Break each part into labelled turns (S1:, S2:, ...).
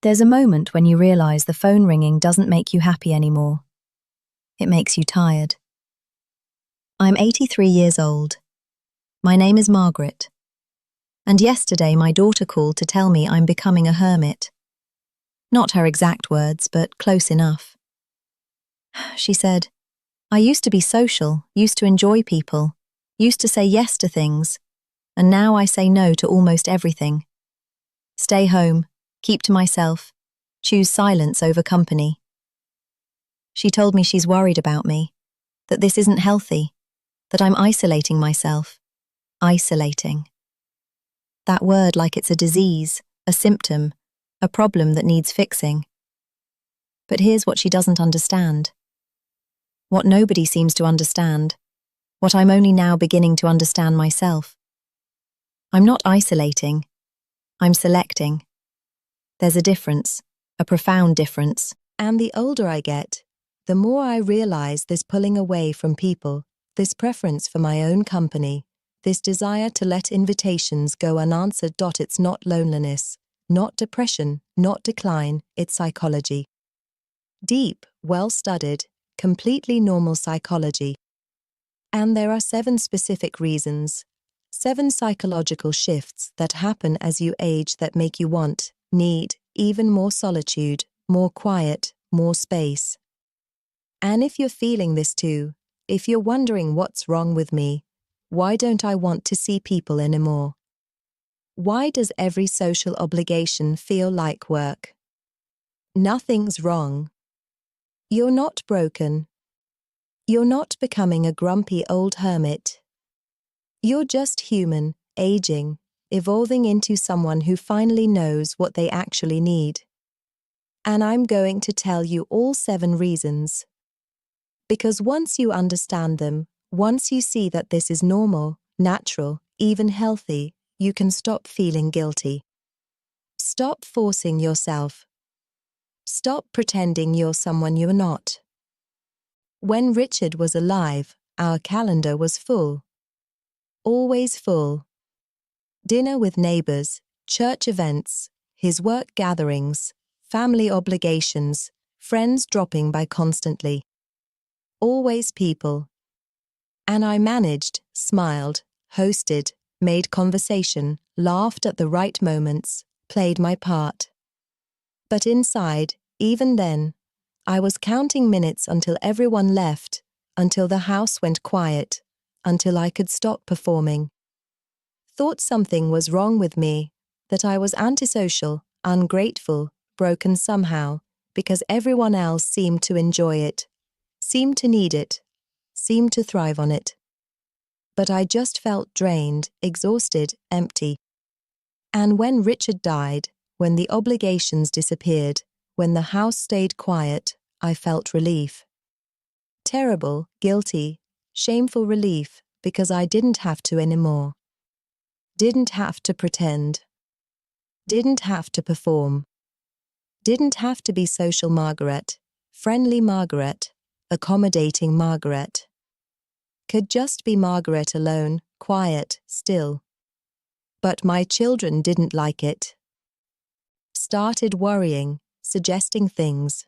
S1: There's a moment when you realize the phone ringing doesn't make you happy anymore. It makes you tired. I'm 83 years old. My name is Margaret. And yesterday my daughter called to tell me I'm becoming a hermit. Not her exact words, but close enough. She said, I used to be social, used to enjoy people, used to say yes to things, and now I say no to almost everything. Stay home, keep to myself, choose silence over company. She told me she's worried about me, that this isn't healthy, that I'm isolating myself. Isolating. That word like it's a disease, a symptom, a problem that needs fixing. But here's what she doesn't understand. What nobody seems to understand, what I'm only now beginning to understand myself. I'm not isolating, I'm selecting. There's a difference, a profound difference. And the older I get, the more I realize this pulling away from people, this preference for my own company, this desire to let invitations go unanswered. It's not loneliness, not depression, not decline, it's psychology. Deep, well-studied, completely normal psychology. And there are 7 specific reasons, 7 psychological shifts that happen as you age that make you want, need, even more solitude, more quiet, more space. And if you're feeling this too, if you're wondering what's wrong with me, why don't I want to see people anymore? Why does every social obligation feel like work? Nothing's wrong. You're not broken. You're not becoming a grumpy old hermit. You're just human, aging, evolving into someone who finally knows what they actually need. And I'm going to tell you all 7 reasons. Because once you understand them, once you see that this is normal, natural, even healthy, you can stop feeling guilty. Stop forcing yourself. Stop pretending you're someone you're not. When Richard was alive, our calendar was full. Always full. Dinner with neighbors, church events, his work gatherings, family obligations, friends dropping by constantly. Always people. And I managed, smiled, hosted, made conversation, laughed at the right moments, played my part. But inside, even then, I was counting minutes until everyone left, until the house went quiet, until I could stop performing. Thought something was wrong with me, that I was antisocial, ungrateful, broken somehow, because everyone else seemed to enjoy it, seemed to need it, seemed to thrive on it. But I just felt drained, exhausted, empty. And when Richard died, when the obligations disappeared, when the house stayed quiet, I felt relief. Terrible, guilty, shameful relief, because I didn't have to anymore. Didn't have to pretend. Didn't have to perform. Didn't have to be social Margaret, friendly Margaret, accommodating Margaret. Could just be Margaret alone, quiet, still. But my children didn't like it. Started worrying, suggesting things.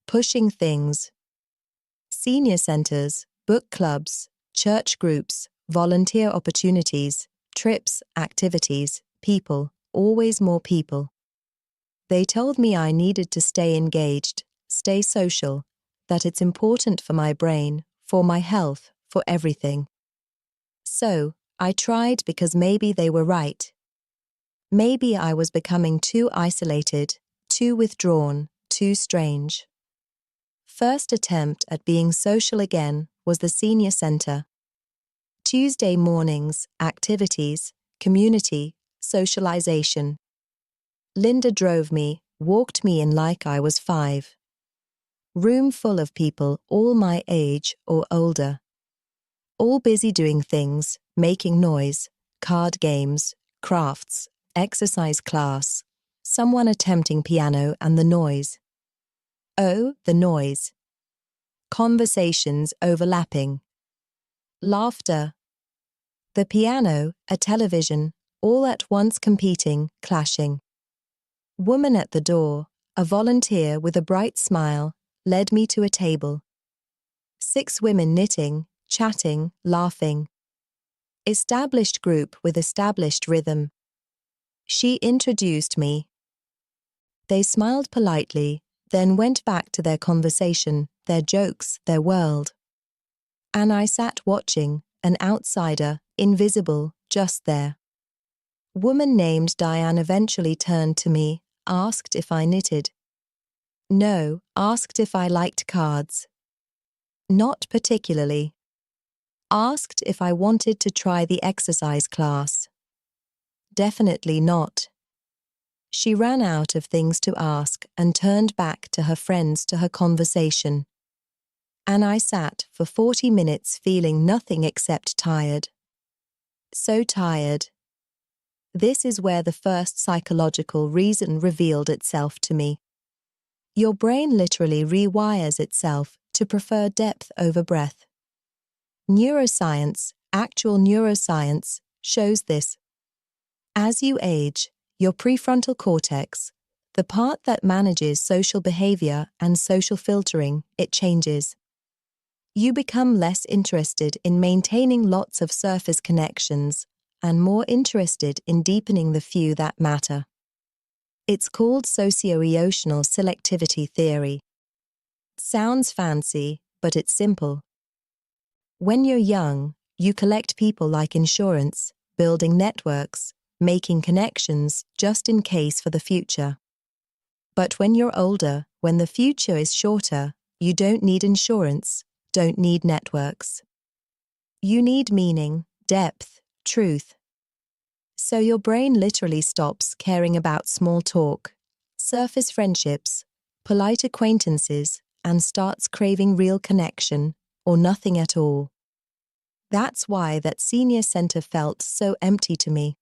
S1: Pushing things. Senior centers, book clubs, church groups, volunteer opportunities, trips, activities, people, always more people. They told me I needed to stay engaged, stay social, that it's important for my brain, for my health, for everything. So, I tried because maybe they were right. Maybe I was becoming too isolated, too withdrawn, too strange. First attempt at being social again was the senior center. Tuesday mornings, activities, community, socialization. Linda drove me, walked me in like I was 5. Room full of people all my age or older. All busy doing things, making noise, card games, crafts, exercise class, someone attempting piano and the noise. Oh, the noise. Conversations overlapping. Laughter. The piano, a television, all at once competing, clashing. Woman at the door, a volunteer with a bright smile, led me to a table. 6 women knitting, chatting, laughing. Established group with established rhythm. She introduced me. They smiled politely, then went back to their conversation, their jokes, their world. And I sat watching, an outsider, invisible, just there. Woman named Diane eventually turned to me, asked if I knitted. No, asked if I liked cards. Not particularly. Asked if I wanted to try the exercise class. Definitely not. She ran out of things to ask and turned back to her friends to her conversation. And I sat for 40 minutes feeling nothing except tired. So tired. This is where the first psychological reason revealed itself to me. Your brain literally rewires itself to prefer depth over breadth. Neuroscience, actual neuroscience, shows this. As you age, your prefrontal cortex, the part that manages social behavior and social filtering, it changes. You become less interested in maintaining lots of surface connections and more interested in deepening the few that matter. It's called socio-emotional selectivity theory. Sounds fancy, but it's simple. When you're young, you collect people like insurance, building networks, making connections just in case for the future. But when you're older, when the future is shorter, you don't need insurance, don't need networks. You need meaning, depth, truth. So your brain literally stops caring about small talk, surface friendships, polite acquaintances, and starts craving real connection, or nothing at all. That's why that senior center felt so empty to me.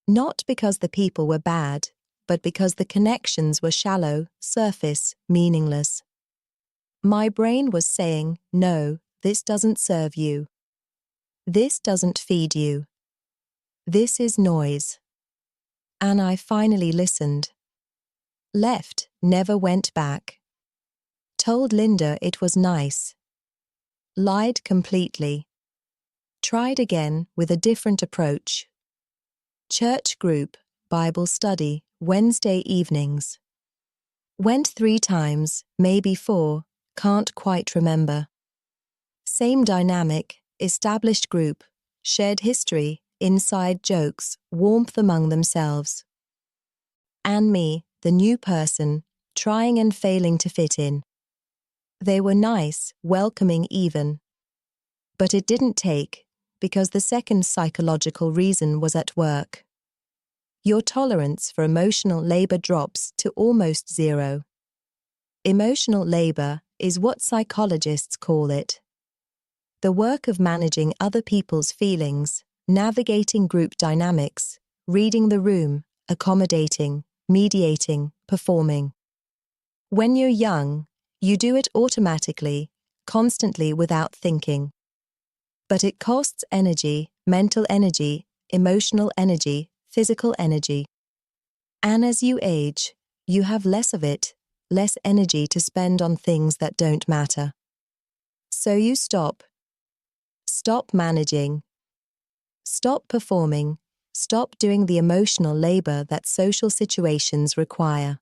S1: Not because the people were bad, but because the connections were shallow, surface, meaningless. My brain was saying, no, this doesn't serve you. This doesn't feed you. This is noise. And I finally listened. Left, never went back. Told Linda it was nice. Lied completely. Tried again with a different approach. Church group, Bible study, Wednesday evenings. Went 3 times, maybe 4, can't quite remember. Same dynamic, established group, shared history, inside jokes, warmth among themselves. And me, the new person, trying and failing to fit in. They were nice, welcoming even. But it didn't take, because the second psychological reason was at work. Your tolerance for emotional labor drops to almost 0. Emotional labor is what psychologists call it. The work of managing other people's feelings, navigating group dynamics, reading the room, accommodating, mediating, performing. When you're young, you do it automatically, constantly without thinking. But it costs energy, mental energy, emotional energy, physical energy. And as you age, you have less of it, less energy to spend on things that don't matter. So you stop. Stop managing. Stop performing. Stop doing the emotional labor that social situations require.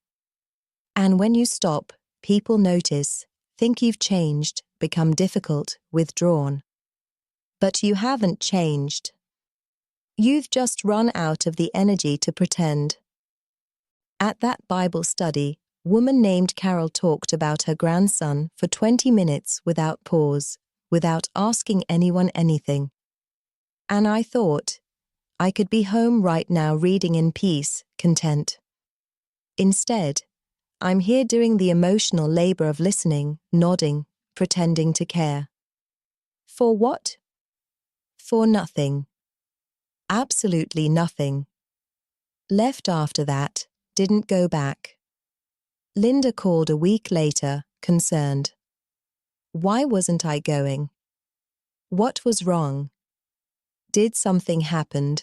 S1: And when you stop, people notice, think you've changed, become difficult, withdrawn. But you haven't changed. You've just run out of the energy to pretend. At that Bible study, woman named Carol talked about her grandson for 20 minutes without pause, without asking anyone anything. And I thought, I could be home right now reading in peace, content. Instead, I'm here doing the emotional labor of listening, nodding, pretending to care. For what? For nothing. Absolutely nothing. Left after that, didn't go back. Linda called a week later, concerned. Why wasn't I going? What was wrong? Did something happen?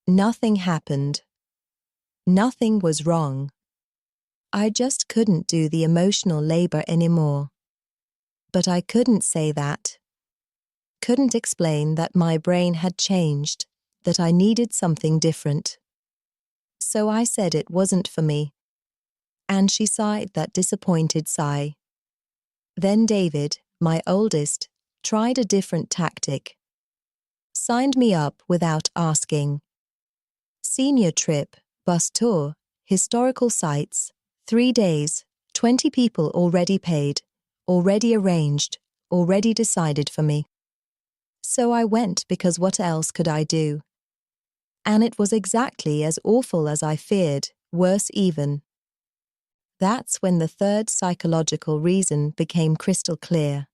S1: Nothing happened. Nothing was wrong. I just couldn't do the emotional labor anymore. But I couldn't say that. Couldn't explain that my brain had changed, that I needed something different. So I said it wasn't for me. And she sighed that disappointed sigh. Then David, my oldest, tried a different tactic. Signed me up without asking. Senior trip, bus tour, historical sites, 3 days, 20 people already paid, already arranged, already decided for me. So I went because what else could I do? And it was exactly as awful as I feared, worse even. That's when the third psychological reason became crystal clear.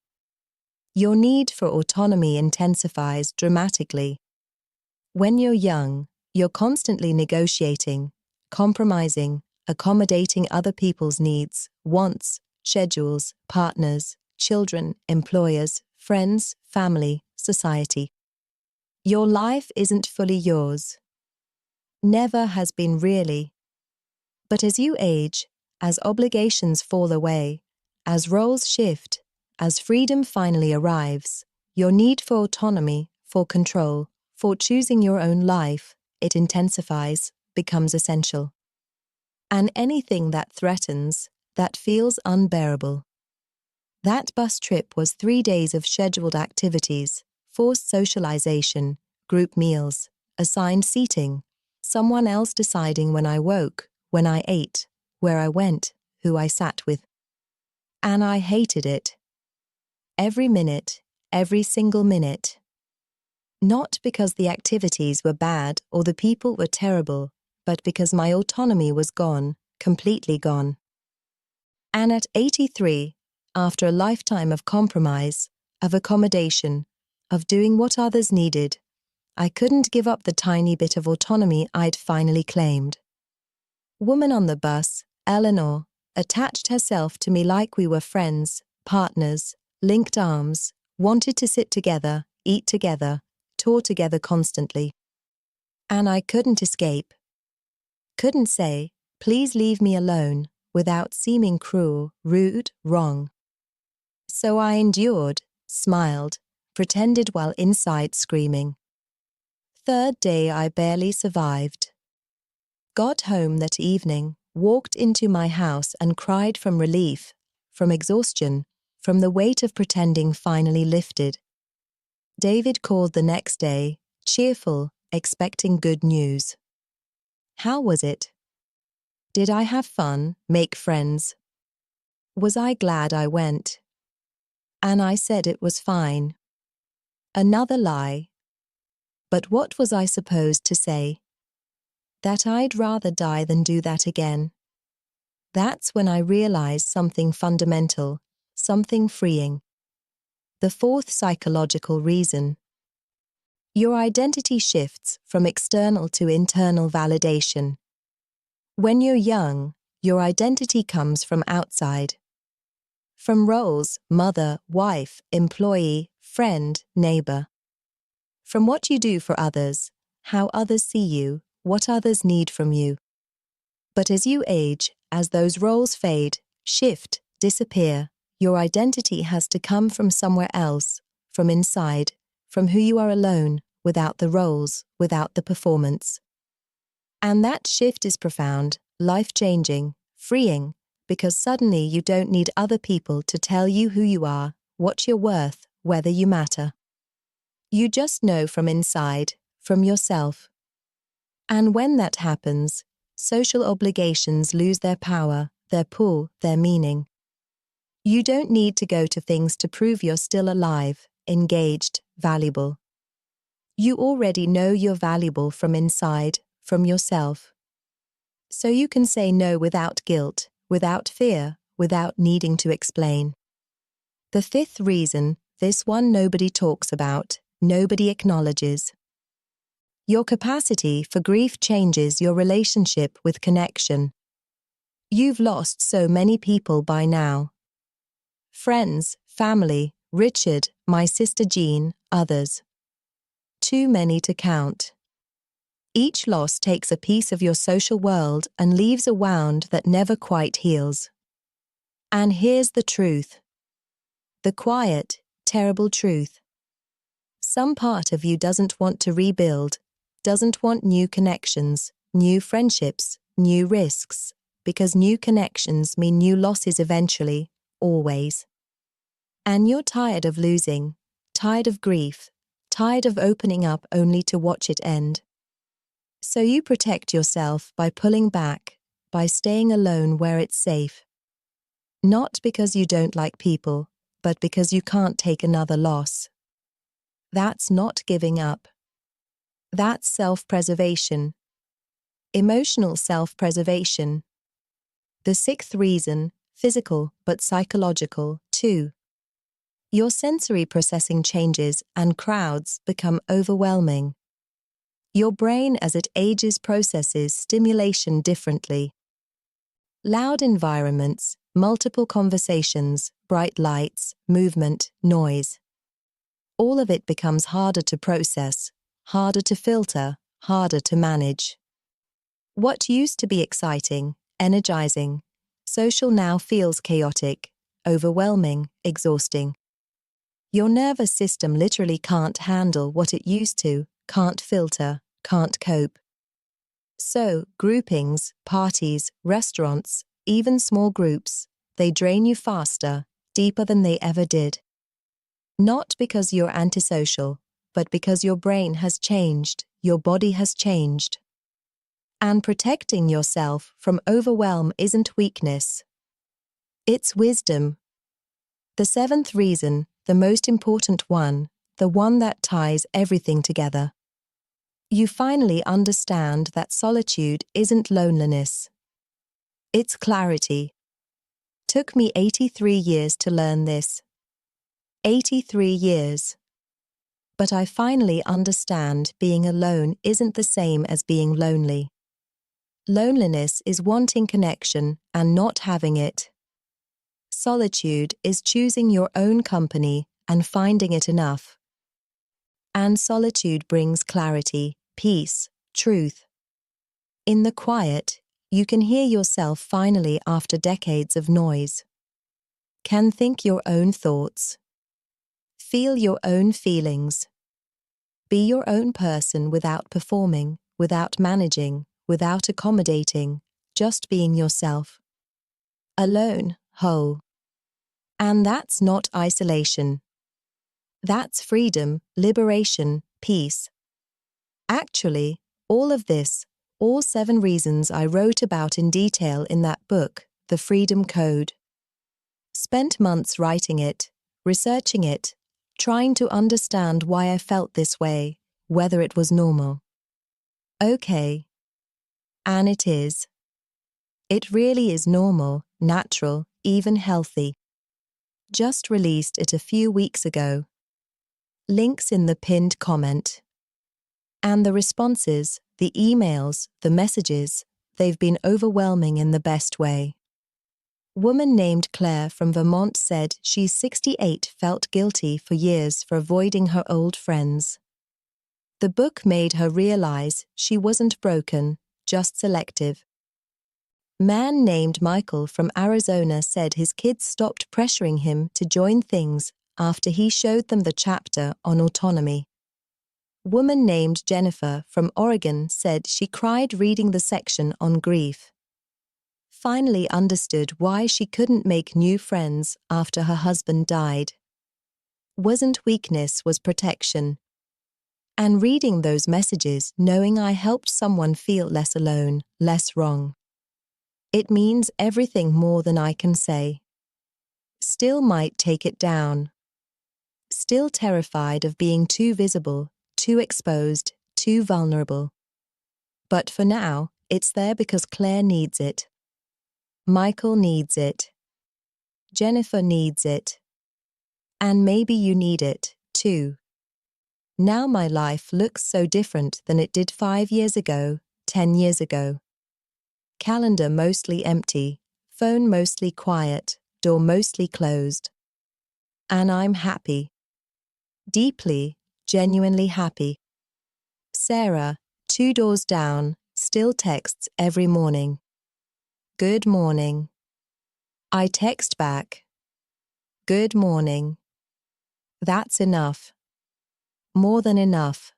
S1: Your need for autonomy intensifies dramatically. When you're young, you're constantly negotiating, compromising, accommodating other people's needs, wants, schedules, partners, children, employers, friends, family, society. Your life isn't fully yours. Never has been really. But as you age, as obligations fall away, as roles shift, as freedom finally arrives, your need for autonomy, for control, for choosing your own life, it intensifies, becomes essential. And anything that threatens, that feels unbearable. That bus trip was 3 days of scheduled activities, forced socialization, group meals, assigned seating, someone else deciding when I woke, when I ate, where I went, who I sat with. And I hated it. Every minute, every single minute. Not because the activities were bad or the people were terrible, but because my autonomy was gone, completely gone. And at 83, after a lifetime of compromise, of accommodation, of doing what others needed, I couldn't give up the tiny bit of autonomy I'd finally claimed. Woman on the bus, Eleanor, attached herself to me like we were friends, partners, linked arms, wanted to sit together, eat together, tour together constantly. And I couldn't escape. Couldn't say, please leave me alone, without seeming cruel, rude, wrong. So I endured, smiled, pretended while inside screaming. Third day I barely survived. Got home that evening, walked into my house and cried from relief, from exhaustion, from the weight of pretending finally lifted. David called the next day, cheerful, expecting good news. How was it? Did I have fun, make friends? Was I glad I went? And I said it was fine. Another lie. But what was I supposed to say? That I'd rather die than do that again. That's when I realized something fundamental, something freeing. The fourth psychological reason. Your identity shifts from external to internal validation. When you're young, your identity comes from outside. From roles, mother, wife, employee, friend, neighbor. From what you do for others, how others see you, what others need from you. But as you age, as those roles fade, shift, disappear, your identity has to come from somewhere else, from inside, from who you are alone, without the roles, without the performance. And that shift is profound, life-changing, freeing, because suddenly you don't need other people to tell you who you are, what you're worth, whether you matter. You just know from inside, from yourself. And when that happens, social obligations lose their power, their pull, their meaning. You don't need to go to things to prove you're still alive, engaged, valuable. You already know you're valuable from inside, from yourself. So you can say no without guilt, without fear, without needing to explain. The fifth reason, this one nobody talks about, nobody acknowledges. Your capacity for grief changes your relationship with connection. You've lost so many people by now. Friends, family, Richard, my sister Jean, others. Too many to count. Each loss takes a piece of your social world and leaves a wound that never quite heals. And here's the truth. The quiet, terrible truth. Some part of you doesn't want to rebuild, doesn't want new connections, new friendships, new risks, because new connections mean new losses eventually, always. And you're tired of losing, tired of grief, tired of opening up only to watch it end. So you protect yourself by pulling back, by staying alone where it's safe. Not because you don't like people, but because you can't take another loss. That's not giving up. That's self-preservation. Emotional self-preservation. The sixth reason, physical but psychological, too. Your sensory processing changes and crowds become overwhelming. Your brain as it ages processes stimulation differently. Loud environments, multiple conversations, bright lights, movement, noise. All of it becomes harder to process, harder to filter, harder to manage. What used to be exciting, energizing, social now feels chaotic, overwhelming, exhausting. Your nervous system literally can't handle what it used to, can't filter, can't cope. So, groupings, parties, restaurants, even small groups, they drain you faster, deeper than they ever did. Not because you're antisocial, but because your brain has changed, your body has changed. And protecting yourself from overwhelm isn't weakness. It's wisdom. The seventh reason, the most important one, the one that ties everything together. You finally understand that solitude isn't loneliness. It's clarity. Took me 83 years to learn this. 83 years. But I finally understand being alone isn't the same as being lonely. Loneliness is wanting connection and not having it. Solitude is choosing your own company and finding it enough. And solitude brings clarity, peace, truth. In the quiet, you can hear yourself finally after decades of noise. Can think your own thoughts. Feel your own feelings. Be your own person without performing, without managing, without accommodating, just being yourself. Alone, whole. And that's not isolation. That's freedom, liberation, peace. Actually, all of this, all 7 reasons I wrote about in detail in that book, The Freedom Code. Spent months writing it, researching it, trying to understand why I felt this way, whether it was normal. Okay. And it is. It really is normal, natural, even healthy. Just released it a few weeks ago. Links in the pinned comment. And the responses, the emails, the messages, they've been overwhelming in the best way. Woman named Claire from Vermont said she's 68, felt guilty for years for avoiding her old friends. The book made her realize she wasn't broken, just selective. Man named Michael from Arizona said his kids stopped pressuring him to join things after he showed them the chapter on autonomy. Woman named Jennifer from Oregon said she cried reading the section on grief. Finally understood why she couldn't make new friends after her husband died. Wasn't weakness, was protection. And reading those messages, knowing I helped someone feel less alone, less wrong. It means everything more than I can say. Still might take it down. Still terrified of being too visible, too exposed, too vulnerable. But for now, it's there because Claire needs it. Michael needs it. Jennifer needs it. And maybe you need it, too. Now my life looks so different than it did 5 years ago, 10 years ago. Calendar mostly empty, phone mostly quiet, door mostly closed. And I'm happy. Deeply, genuinely happy. Sarah, 2 doors down, still texts every morning. Good morning. I text back. Good morning. That's enough. More than enough.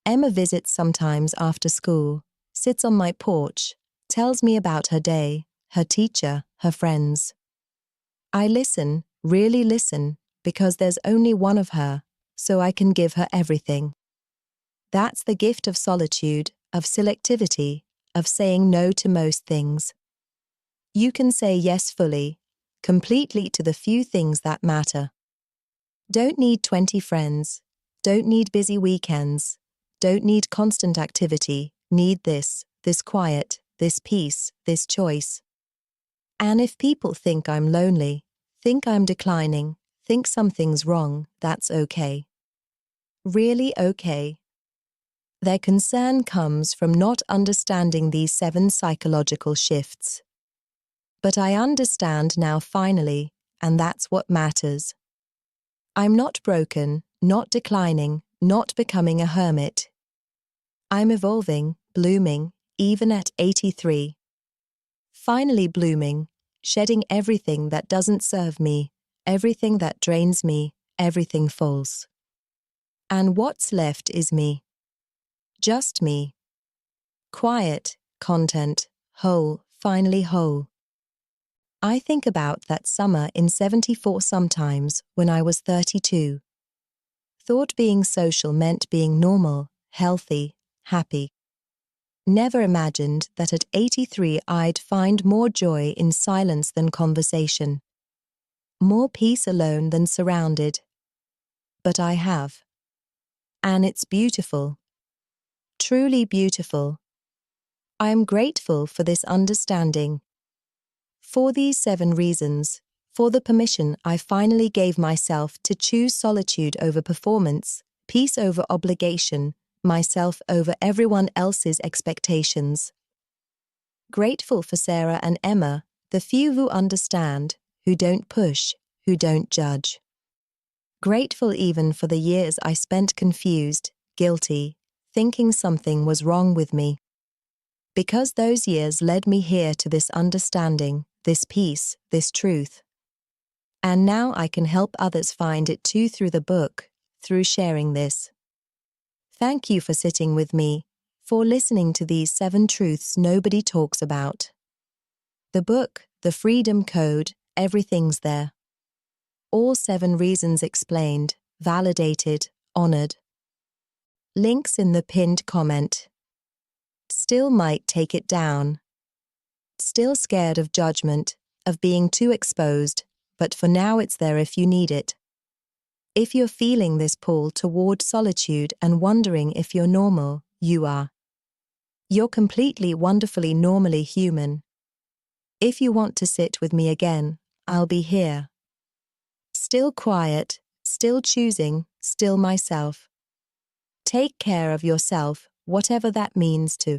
S1: Emma visits sometimes after school, sits on my porch, tells me about her day, her teacher, her friends. I listen, really listen, because there's only one of her, so I can give her everything. That's the gift of solitude, of selectivity, of saying no to most things. You can say yes fully, completely to the few things that matter. Don't need 20 friends, don't need busy weekends, don't need constant activity, need this quiet, this peace, this choice. And if people think I'm lonely, think I'm declining, think something's wrong, that's okay. Really okay. Their concern comes from not understanding these 7 psychological shifts. But I understand now finally, and that's what matters. I'm not broken, not declining, not becoming a hermit. I'm evolving, blooming, even at 83. Finally blooming, shedding everything that doesn't serve me, everything that drains me, everything false. And what's left is me. Just me. Quiet, content, whole, finally whole. I think about that summer in 74 sometimes when I was 32. Thought being social meant being normal, healthy, happy. Never imagined that at 83 I'd find more joy in silence than conversation. More peace alone than surrounded. But I have. And it's beautiful. Truly beautiful. I am grateful for this understanding. For these 7 reasons, for the permission I finally gave myself to choose solitude over performance, peace over obligation, myself over everyone else's expectations. Grateful for Sarah and Emma, the few who understand, who don't push, who don't judge. Grateful even for the years I spent confused, guilty, thinking something was wrong with me. Because those years led me here to this understanding, this peace, this truth. And now I can help others find it too through the book, through sharing this. Thank you for sitting with me, for listening to these 7 truths nobody talks about. The book, the Freedom Code, everything's there. All 7 reasons explained, validated, honored. Links in the pinned comment. Still might take it down. Still scared of judgment, of being too exposed, but for now it's there if you need it. If you're feeling this pull toward solitude and wondering if you're normal, you are. You're completely wonderfully normally human. If you want to sit with me again, I'll be here. Still quiet, still choosing, still myself. Take care of yourself, whatever that means to.